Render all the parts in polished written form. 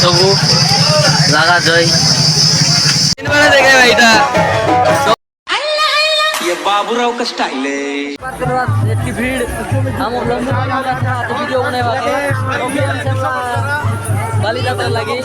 सबू लगा जय देखे भाईटा ये बाबूराव का स्टाइल है। इतनी भीड़ हम लंबू तो वीडियो बनाए बाली जात्रा लगी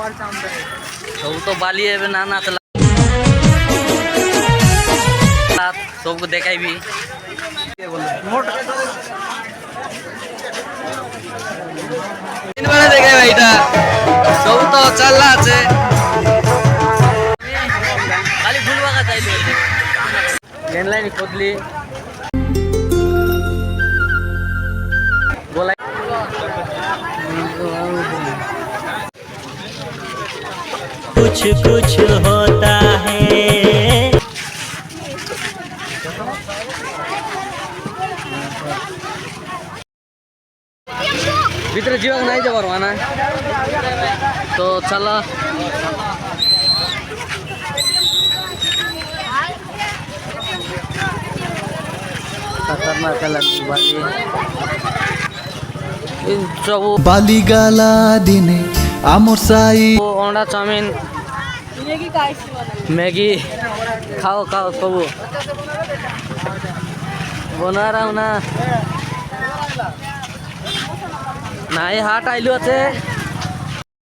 सब तो बाली है नाना सबको देखाई भी देखे भाईटा सब तो चल रहा है खाली फुल बागा चाहिए लेन लाइन खोदली बोला कुछ कुछ होता है भीतर जीवन नहीं जब ना तो चलो बाली गाला दिने आमर साई अंडा चाउमिन मैगी खाओ खाओ सब बना रहा हूँ ना ये हाट आइलु আছে